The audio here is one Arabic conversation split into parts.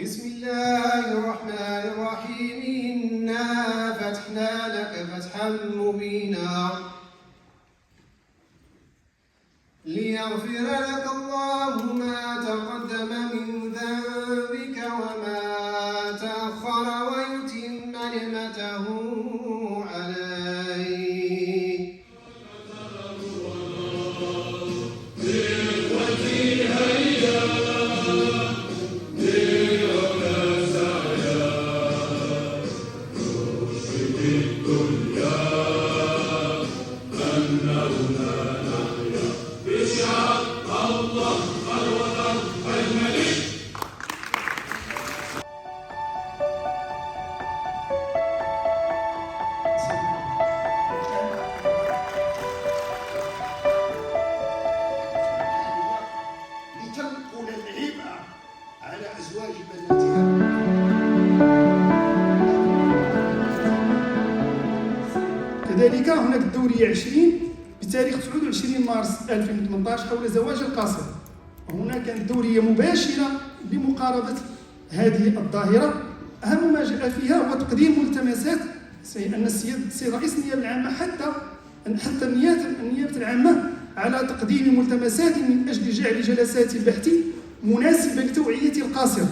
بسم الله الرحمن الرحيم إنا فتحنا لك فتحا مبينا ليغفر لك الله ما تقدم من ذنبك وما تأخر ويتم نعمته عليك لتنقل العبء على أزواج بناتها. كذلك هناك الدورية 20 بتاريخ 29 مارس 2018 حول زواج القاصر. هنا كانت دورية مباشرة لمقاربة هذه الظاهرة. أهم ما جاء فيها هو تقديم ملتمسات أن السيد رئيس النيابة العامة حتى النيابة العامة على تقديم ملتمسات من أجل جعل جلسات البحث مناسبة لتوعية القاصر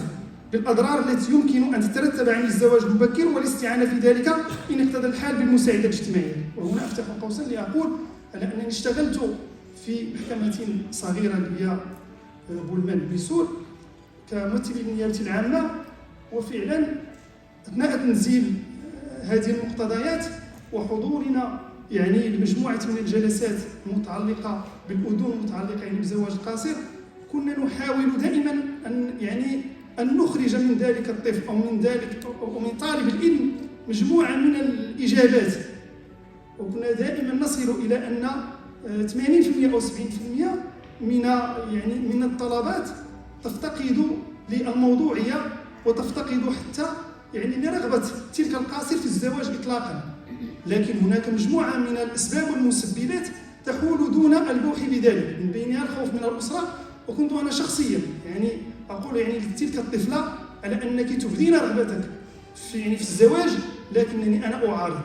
بالأضرار التي يمكن أن تترتب عن الزواج المبكر والاستعانة في ذلك إن اقتضى الحال بالمساعدة الاجتماعية. وهنا أفتح قوسا لأقول على أنني اشتغلت في محكمة صغيرة اللي هي بولمان بيسور كممثل للنيابة العامة، وفعلا أثناء تنزيل هذه المقتضيات وحضورنا يعني لمجموعة من الجلسات المتعلقة بالأذون المتعلقة يعني بزواج القاصر، كنا نحاول دائما أن نخرج من ذلك الطفل أو من طالب العلم مجموعة من الإجابات، وكنا دائما نصل إلى أن 80% أو 70% من الطلبات تفتقد للموضوعية وتفتقد حتى لرغبة تلك القاصر في الزواج إطلاقا. لكن هناك مجموعة من الأسباب والمسببات تحول دون البوح بذلك، من بينها الخوف من الأسرة. وكنت أنا شخصيا أقول لتلك الطفلة على أنك تبدين رغبتك في الزواج، لكنني أنا أعارض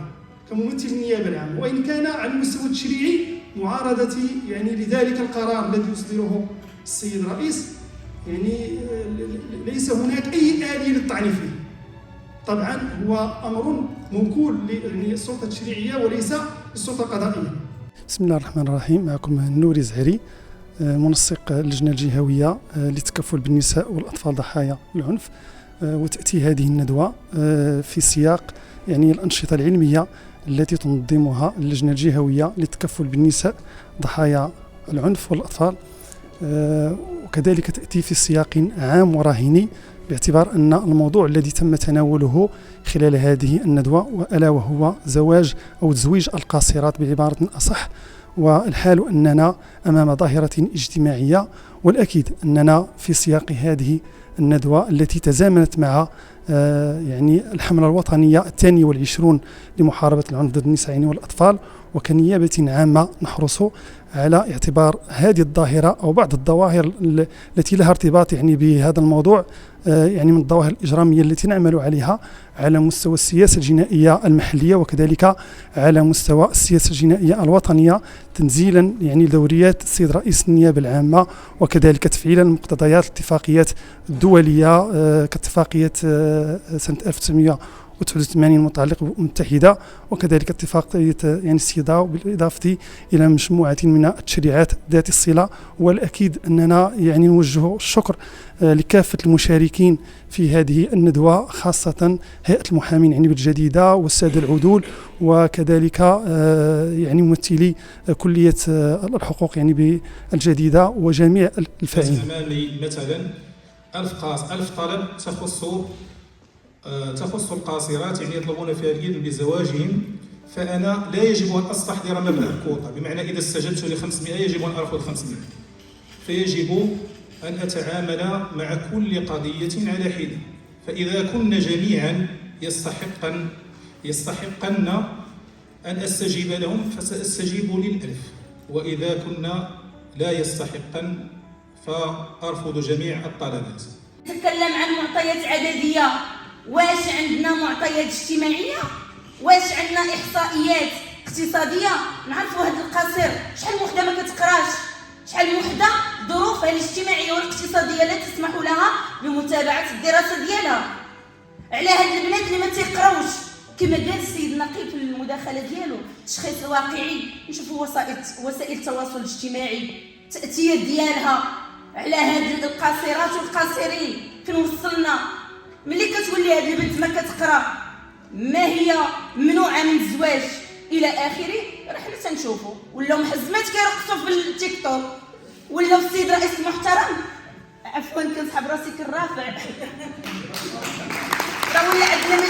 كممثل النيابة العامة، وإن كان على المستوى التشريعي معارضتي لذلك القرار الذي يصدره السيد الرئيس ليس هناك أي آلية للطعن فيه. طبعا هو أمر موكول للسلطة التشريعية وليس للسلطة القضائية. بسم الله الرحمن الرحيم. معكم نوري زهري، منسق اللجنة الجهوية للتكفل بالنساء والأطفال ضحايا العنف. وتأتي هذه الندوة في سياق الأنشطة العلمية التي تنظمها اللجنة الجهوية للتكفل بالنساء ضحايا العنف والأطفال، وكذلك تأتي في سياق عام وراهني، باعتبار أن الموضوع الذي تم تناوله خلال هذه الندوة ألا وهو زواج أو تزويج القاصرات بعبارة أصح. والحال أننا أمام ظاهرة اجتماعية، والأكيد أننا في سياق هذه الندوة التي تزامنت مع الحملة الوطنية 22 لمحاربة العنف ضد النساء والأطفال، وكنيابة عامة نحرص على اعتبار هذه الظاهرة أو بعض الظواهر التي لها ارتباط بهذا الموضوع من الظواهر الإجرامية التي نعمل عليها على مستوى السياسة الجنائية المحلية، وكذلك على مستوى السياسة الجنائية الوطنية، تنزيلا دوريات السيد رئيس النيابة العامة، وكذلك تفعيلا مقتضيات الاتفاقيات الدولية كاتفاقية سنة 1989 المتعلقة بالأمم المتحدة، وكذلك اتفاقية السيداو، بالإضافة إلى مجموعة من التشريعات ذات الصلة. والأكيد أننا نوجه الشكر لكافة المشاركين في هذه الندوة، خاصة هيئة المحامين بالجديدة والسادة العدول، وكذلك ممثلي كلية الحقوق بالجديدة وجميع الفاعلين. مثلا 1000 طلب تخص القاصرات يطلبون فيها الإذن بزواجهم، فأنا لا يجب أن أستحضر مبلغ كوطة، بمعنى إذا استجبت ل500 يجب أن أرفض 500، فيجب أن أتعامل مع كل قضية على حدة. فإذا كنا جميعا يستحقن أن أستجيب لهم فسأستجيب لل1000، وإذا كنا لا يستحقن فأرفض جميع الطلبات. تتكلم عن معطيات عدديه، واش عندنا معطيات اجتماعيه، واش عندنا احصائيات اقتصاديه نعرفوا هذا القصير شحال من وحده ما كتقراش، شحال من وحده ظروفها الاجتماعيه والاقتصاديه لا تسمح لها بمتابعه الدراسه ديالها. على هاد البنات اللي ما تيقراوش كما قال السيد النقيب في المداخله ديالو، التشخيص الواقعي نشوفوا وسائل التواصل الاجتماعي التاثير ديالها على هاد القاصرات والقاصرين فين وصلنا. ملي كتولي هاد البنت ما كتقرا، ما هي ممنوعه من الزواج الى اخره، راه حنا تنشوفوا ولاو محزمات كيرقصوا في التيك توك، ولاو السيد رئيس المحترم عفوا كنسحب راسي كالرافع راه ولا عندنا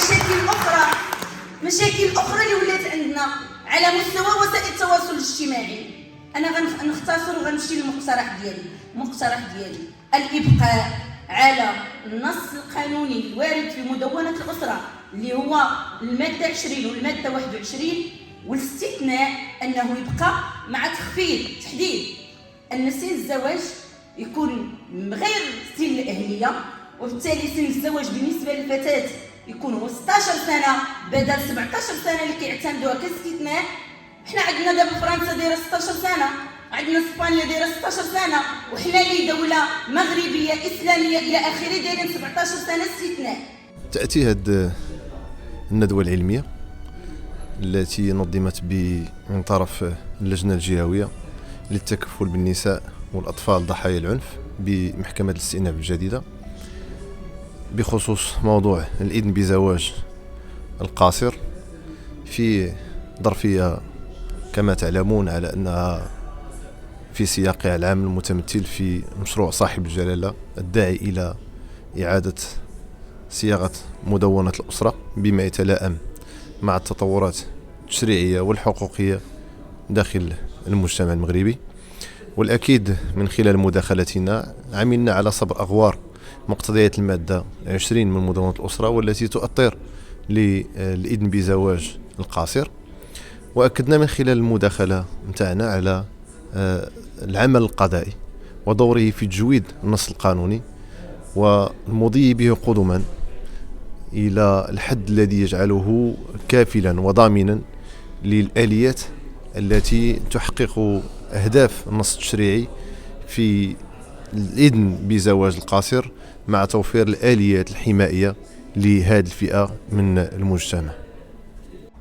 مشاكل اخرى اللي ولات عندنا على مستوى وسائل التواصل الاجتماعي. انا غنختصر وغنمشي للمقترح ديالي الابقاء على النص القانوني الوارد في مدونة الأسرة اللي هو المادة 20 والمادة 21، والاستثناء أنه يبقى مع تحديد أن سن الزواج يكون غير سن الأهلية، وبالتالي سن الزواج بالنسبة للفتاة يكون هو 16 سنة بدل 17 سنة اللي كيعتمدوها كاستثناء. حنا عندنا دابا فرنسا دايره 16 سنة، عندنا اسبانيا دايره 16 سنة، وحنا اللي دولة مغربية إسلامية إلى آخره دايرين 17 سنة استثناء. تأتي هذه الندوة العلمية التي نظمت من طرف اللجنة الجهوية للتكفل بالنساء والأطفال ضحايا العنف بمحكمة الاستئناف الجديدة بخصوص موضوع الإذن بزواج القاصر في ظرفية كما تعلمون على أنها في سياقها العام المتمثل في مشروع صاحب الجلالة الداعي إلى إعادة صياغة مدونة الأسرة بما يتلائم مع التطورات التشريعية والحقوقية داخل المجتمع المغربي. والأكيد من خلال مداخلتنا عملنا على صبر أغوار مقتضيات المادة 20 من مدونة الأسرة والتي تؤطر للإذن بزواج القاصر، وأكدنا من خلال المداخلة متاعنا على العمل القضائي ودوره في تجويد النص القانوني والمضي به قدما إلى الحد الذي يجعله كافلا وضامنا للآليات التي تحقق أهداف النص التشريعي في الإذن بزواج القاصر مع توفير الآليات الحمائية لهذه الفئة من المجتمع.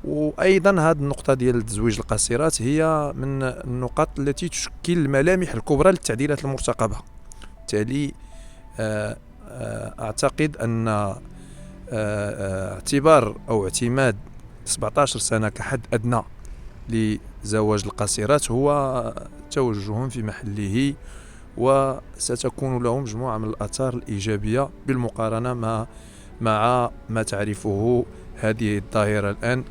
وايضا هذه النقطه ديال تزويج القاصرات هي من النقاط التي تشكل الملامح الكبرى للتعديلات المرتقبه. بالتالي اعتقد ان اعتبار او اعتماد 17 سنه كحد ادنى لزواج القاصرات هو توجه في محله، وستكون له مجموعه من الاثار الايجابيه بالمقارنه مع ما تعرفه هذه الظاهرة الآن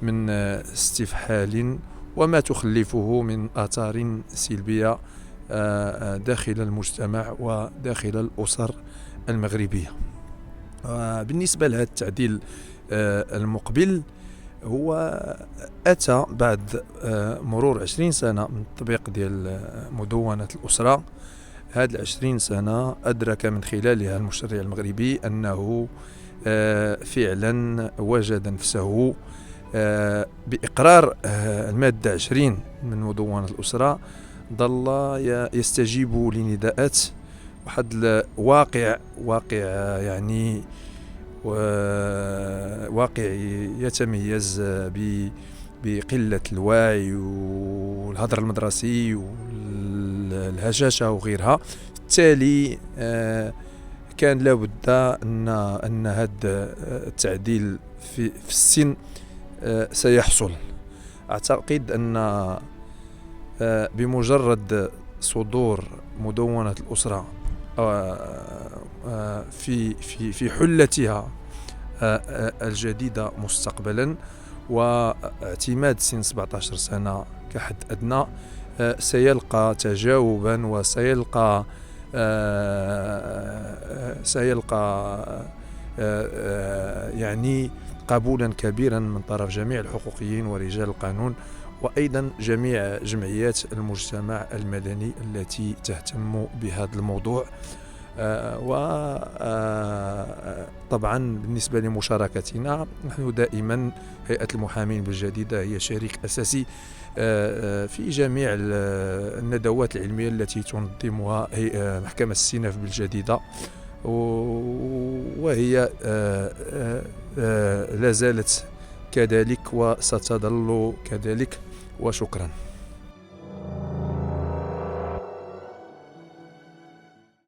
من استفحال وما تخلفه من آثار سلبية داخل المجتمع وداخل الأسر المغربية. بالنسبة لهذا التعديل المقبل، هو أتى بعد مرور 20 سنة من التطبيق ديال مدونة الأسرة. هذه 20 سنة أدرك من خلالها المشرع المغربي أنه فعلا وجد نفسه بإقرار المادة 20 من مدونة الأسرة ظل يستجيب لنداءات واحد الواقع يعني واقع يتميز بقلة الوعي والهدر المدرسي والهشاشة وغيرها. بالتالي كان لابد أن هذا التعديل في السن سيحصل. أعتقد أن بمجرد صدور مدونة الأسرة في حلتها الجديدة مستقبلا واعتماد سن 17 سنة كحد أدنى سيلقى تجاوبا وسيلقى يعني قبولا كبيرا من طرف جميع الحقوقيين ورجال القانون، وأيضا جميع جمعيات المجتمع المدني التي تهتم بهذا الموضوع. وطبعا بالنسبة لمشاركتنا، نحن دائما هيئة المحامين بالجديدة هي شريك أساسي في جميع الندوات العلمية التي تنظمها محكمة السيناف بالجديدة، وهي لا زالت كذلك وستظل كذلك. وشكرا.